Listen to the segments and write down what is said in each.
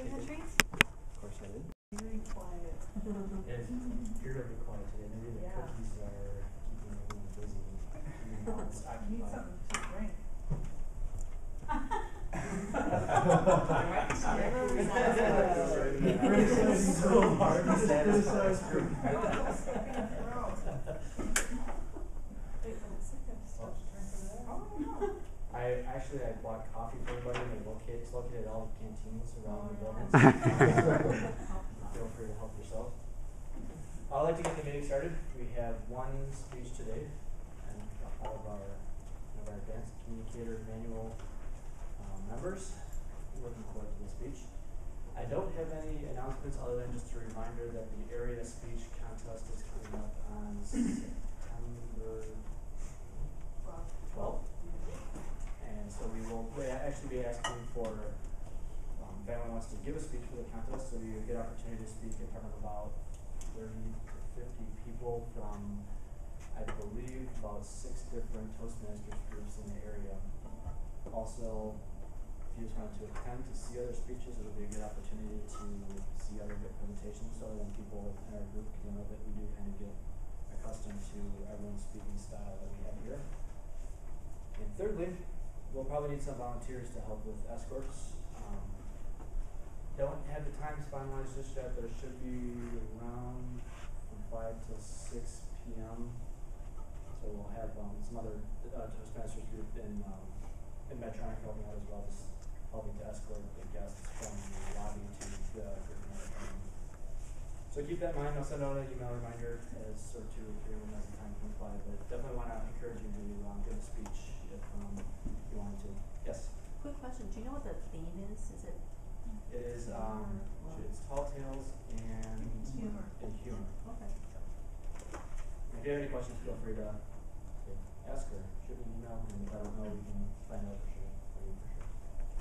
Is it treats? Of course I did. Very quiet. It's eerily quiet today. Maybe the cookies are keeping everyone busy. You need something to drink. So hard to satisfy. I bought coffee for everybody, and it's located at all the canteens around the building. Feel free to help yourself. I'd like to get the meeting started. We have one speech today, and all of our advanced communicator manual members. Looking forward to the speech. I don't have any announcements other than just a reminder that the area speech contest is coming up on September 12th. And so we will actually be asking for if anyone wants to give a speech for the contest, so you get an opportunity to speak in front of about 30 to 50 people from, I believe, about 6 different Toastmasters groups in the area. Also, if you just wanted to attend to see other speeches, it would be a good opportunity to see other good presentations, so then people in our group can know that we do kind of get accustomed to everyone's speaking style that we have here. And thirdly, we'll probably need some volunteers to help with escorts. Don't have the times finalized just yet, but it should be around from 5 to 6 p.m. So we'll have some other Toastmasters group in Medtronic helping out as well, just helping to escort the guests from the lobby to the group. So keep that in mind. I'll send out an email reminder as or two or three when as the time comes by, but definitely want to encourage you to give a speech if you wanted to. Yes? Quick question. Do you know what the theme is? Is it? It is, it's Tall Tales and humor. Okay. If you have any questions, feel free to ask her. Shoot me an email, and if I don't know, we can find out for sure.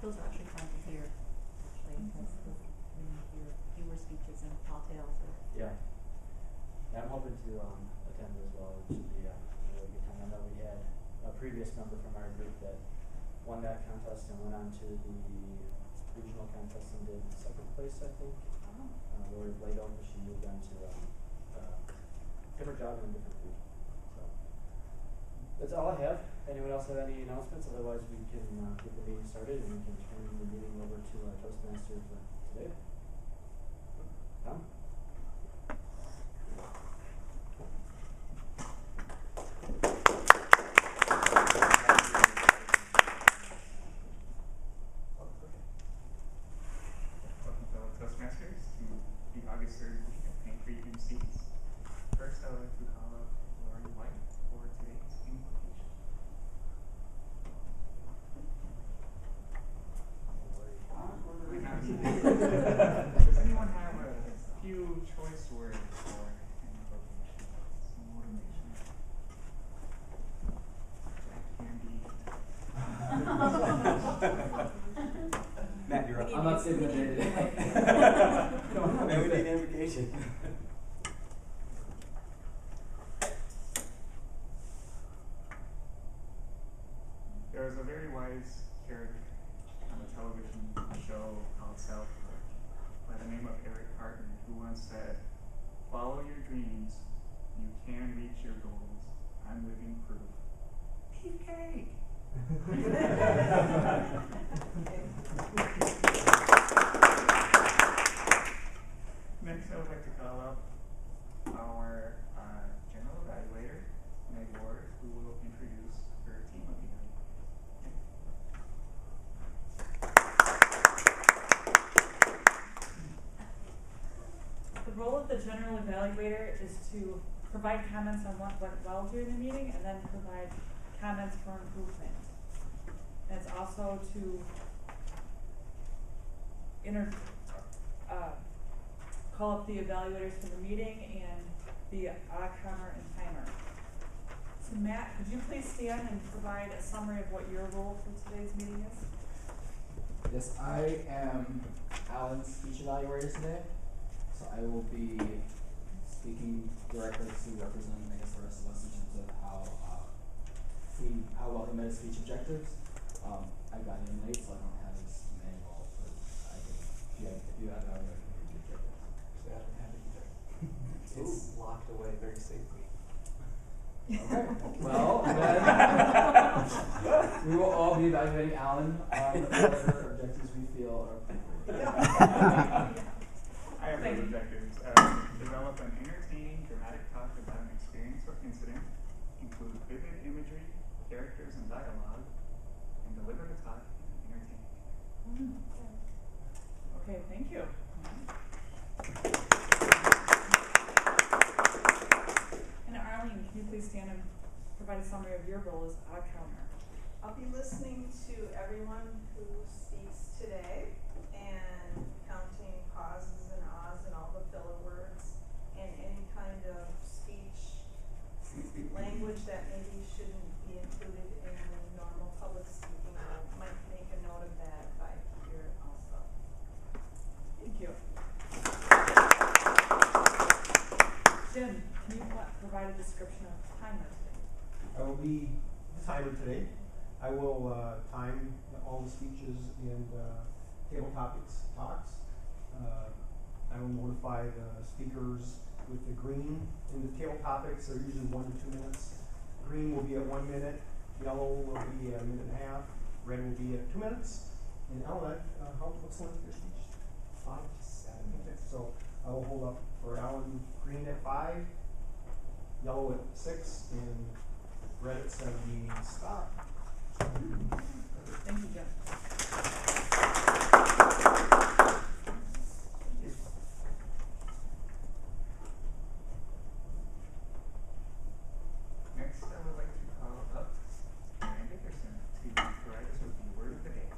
Those are actually fun to hear. Because when you hear humor speeches and tall tales. Yeah, I'm hoping to attend as well. It should be a really good time. I know we had a previous member from our group that won that contest and went on to the regional contest and did second place, I think. Lori Blado, she moved on to different job in a different group. So that's all I have. Anyone else have any announcements? Otherwise, we can get the meeting started and we can turn the meeting over to our Toastmaster for today. Tom? Welcome, fellow Toastmasters, to the August 3rd week of painfree MCs. First, I would like to call up Lori White for today's invocation. Does anyone have a few choice words for invocation? Some motivation. Jack Candy. Matt, you're up. I'm not saving the day today. Man, we need an invocation. There was a very wise character on a television show called South Park by the name of Eric Cartman, who once said, "Follow your dreams, you can reach your goals. I'm living proof." Beefcake! Next, I would like to call up our general evaluator, Meg Ward, who will introduce her team of evaluators. The role of the general evaluator is to provide comments on what went well during the meeting and then provide comments for improvement. And it's also to call up the evaluators for the meeting and the counter and timer. So Matt, could you please stand and provide a summary of what your role for today's meeting is? Yes, I am Alan's speech evaluator today. So I will be speaking directly to represent, I guess, the rest of us in terms of how well he met his speech objectives. I got in late, so I don't have his manual, but I can If you have that, I can get this. So I don't have it either. It's locked away very safely. Okay, well, then, we will all be evaluating Alan on whatever objectives we feel are appropriate. I have Thank those you. objectives. Develop an entertaining, dramatic talk about an experience or incident. Include vivid imagery, characters, and dialogue. And deliver the talk in an entertaining. Okay, thank you. And Arlene, can you please stand and provide a summary of your role as odd counter? I'll be listening to everyone who speaks today and counting pauses and ahs and all the filler words and any kind of speech language that maybe shouldn't be included in normal public speaking. I might make a note of that if I hear it also. Thank you. Jim, can you provide a description of timer today? I will be the timer today. I will time all the speeches and table topics talks. I will notify the speakers with the green in the table topics. They're usually 1 to 2 minutes. Green will be at 1 minute. Yellow will be at 1.5 minutes. Red will be at 2 minutes. And Alan, what's the length of your speech? 5 to 7 minutes. So I will hold up for Alan green at 5, yellow at 6, and red at 7. Stop. Thank you, Jim. Next, I would like to call up Ryan Dickerson to provide us with the word of the day.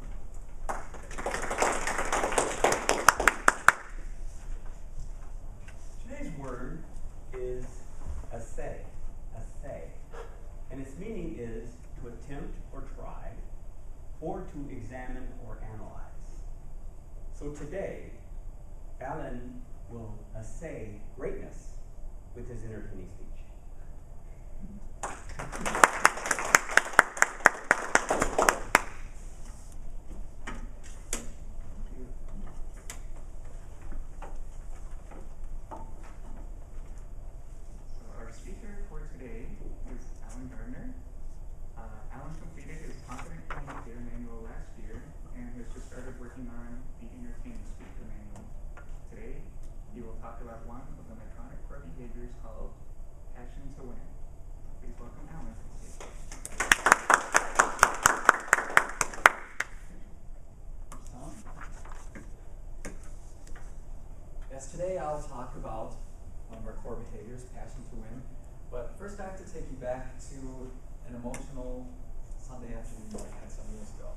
Today's word is assay, and its meaning is to attempt or try, or to examine or analyze. So today, Alan will assay greatness with his entertaining speech. So our speaker for today is Alan Gardner. Alan completed his Confident Communicator Manual last year and has just started working on the Entertaining Speaker Manual. Today, he will talk about one of the iconic core behaviors called passion to win. Please welcome Alan to the stage. Yes, today I'll talk about one of our core behaviors, passion to win. But first I have to take you back to an emotional Sunday afternoon that I had some years ago.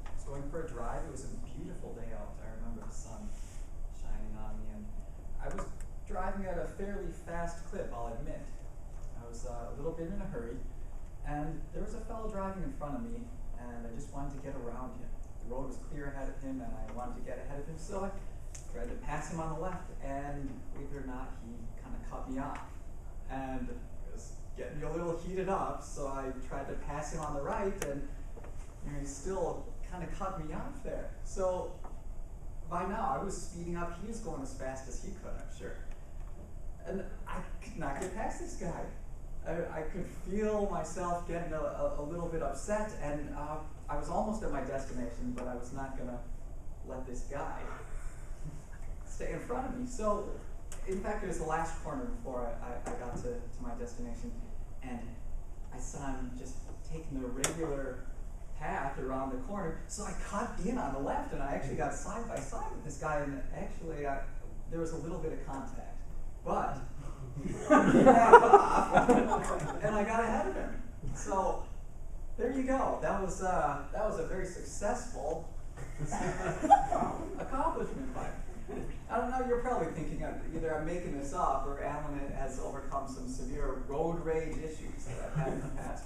I was going for a drive. It was a beautiful day out. I remember the sun shining on me, and I was driving at a fairly fast clip, I'll admit. I was a little bit in a hurry, and there was a fellow driving in front of me, and I just wanted to get around him. The road was clear ahead of him, and I wanted to get ahead of him, so I tried to pass him on the left, and believe it or not, he kind of cut me off. And it was getting me a little heated up, so I tried to pass him on the right, and he still kind of cut me off there. So by now, I was speeding up. He was going as fast as he could, I'm sure. And I could not get past this guy. I could feel myself getting a little bit upset, and I was almost at my destination, but I was not going to let this guy stay in front of me. So, in fact, it was the last corner before I got to my destination, and I saw him just taking the regular path around the corner, so I cut in on the left, and I actually got side by side with this guy, and actually there was a little bit of contact, but he backed off, and I got ahead of him. So there you go. That was a very successful accomplishment by me. I don't know, you're probably thinking either I'm making this up or Alan has overcome some severe road rage issues that I've had in the past.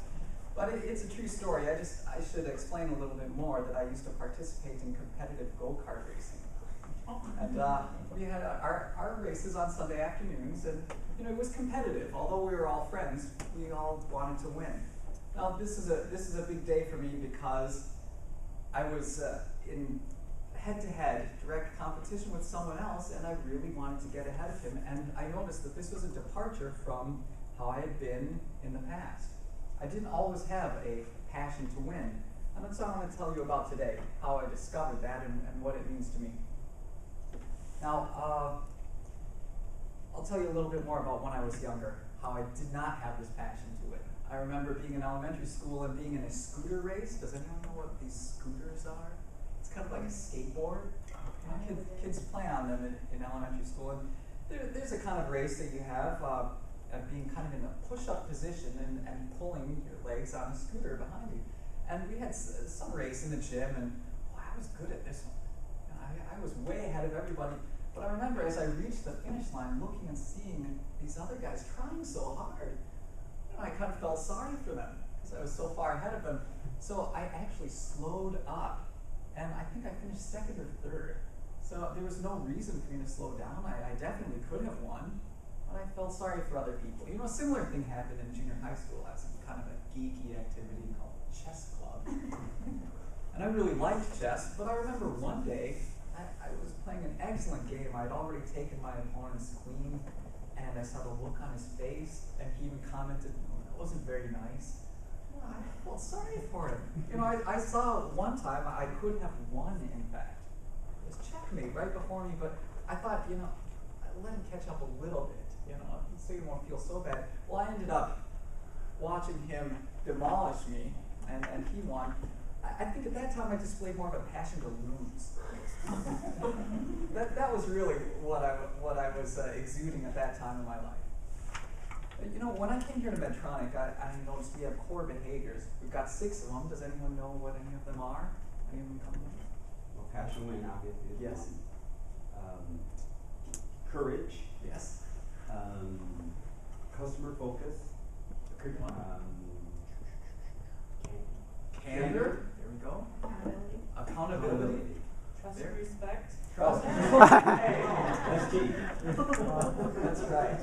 But it's a true story. I should explain a little bit more that I used to participate in competitive go-kart racing. And we had our races on Sunday afternoons, and it was competitive. Although we were all friends, we all wanted to win. Now this is a big day for me because I was head-to-head direct competition with someone else, and I really wanted to get ahead of him. And I noticed that this was a departure from how I had been in the past. I didn't always have a passion to win, and that's what I want to tell you about today, how I discovered that and what it means to me. Now, I'll tell you a little bit more about when I was younger, how I did not have this passion to win. I remember being in elementary school and being in a scooter race. Does anyone know what these scooters are? It's kind of like a skateboard. Kids play on them in elementary school, and there's a kind of race that you have being kind of in a push-up position and pulling your legs on a scooter behind you. And we had some race in the gym, and I was good at this one. I was way ahead of everybody. But I remember as I reached the finish line, looking and seeing these other guys trying so hard, I kind of felt sorry for them because I was so far ahead of them. So I actually slowed up, and I think I finished second or third. So there was no reason for me to slow down. I definitely could have won, but I felt sorry for other people. You know, a similar thing happened in junior high school. I was in kind of a geeky activity called chess club. And I really liked chess, but I remember one day I was playing an excellent game. I had already taken my opponent's queen, and I saw the look on his face, and he even commented, "Oh, that wasn't very nice." You know, I felt sorry for him. You know, I saw one time I could have won, in fact. It was checkmate right before me, but I thought, you know, let him catch up a little bit, you know, so you won't feel so bad. Well, I ended up watching him demolish me, and he won. I think at that time I displayed more of a passion to lose. that was really what I was exuding at that time in my life. But, you know, when I came here to Medtronic, I noticed we have core behaviors. We've got 6 of them. Does anyone know what any of them are? Any of them come up? Well, passion win, obviously. Is Yes. one. Courage. Yes. Customer focus. Good one. Candor. There we go. Accountability. Accountability. Trust There. and respect. Trust. Hey, that's key. That's right.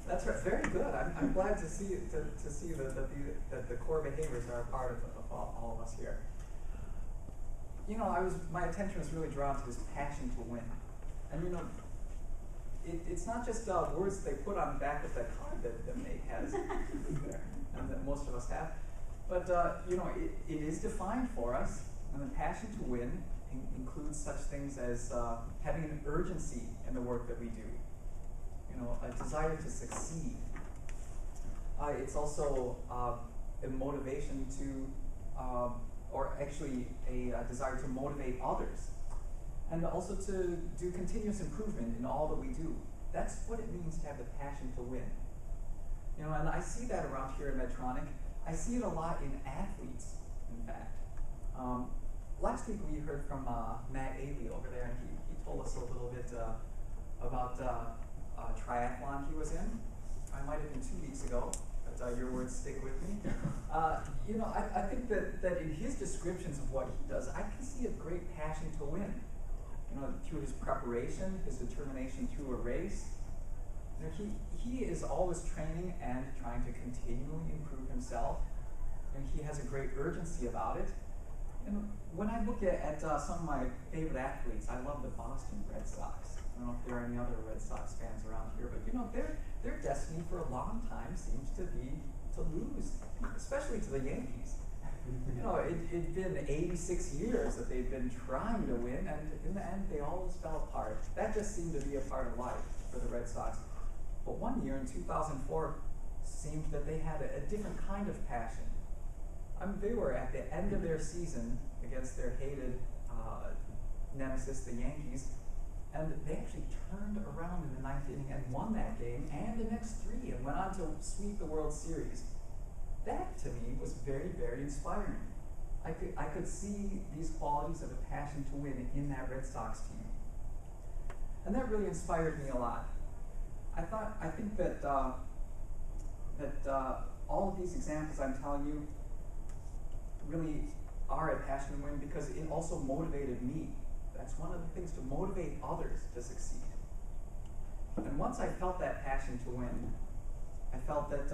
That's right. Very good. I'm glad to see that the core behaviors are a part of all of us here. You know, my attention was really drawn to this passion to win, and you know, it's not just words they put on the back of that card that Nate has there, and that most of us have. But, you know, it is defined for us, and the passion to win includes such things as having an urgency in the work that we do, you know, a desire to succeed. It's also a motivation to, or actually a desire to motivate others, and also to do continuous improvement in all that we do. That's what it means to have the passion to win. You know, and I see that around here in Medtronic. I see it a lot in athletes, in fact. Last week we heard from Matt Ailey over there, and he told us a little bit about a triathlon he was in. I might have been 2 weeks ago, but your words stick with me. You know, I think that in his descriptions of what he does, I can see a great passion to win. You know, through his preparation, his determination through a race. You know, he is always training and trying to continually improve himself, and he has a great urgency about it. And when I look at some of my favorite athletes, I love the Boston Red Sox. I don't know if there are any other Red Sox fans around here, but you know, their destiny for a long time seems to be to lose, especially to the Yankees. You know, it'd been 86 years that they've been trying to win, and in the end, they always fell apart. That just seemed to be a part of life for the Red Sox. But one year in 2004 seemed that they had a different kind of passion. They were at the end of their season against their hated nemesis, the Yankees, and they actually turned around in the 9th inning and won that game and the next 3 and went on to sweep the World Series. That, to me, was very, very inspiring. I could see these qualities of a passion to win in that Red Sox team. And that really inspired me a lot. I think that all of these examples I'm telling you really are a passion to win because it also motivated me. That's one of the things, to motivate others to succeed. And once I felt that passion to win, I felt that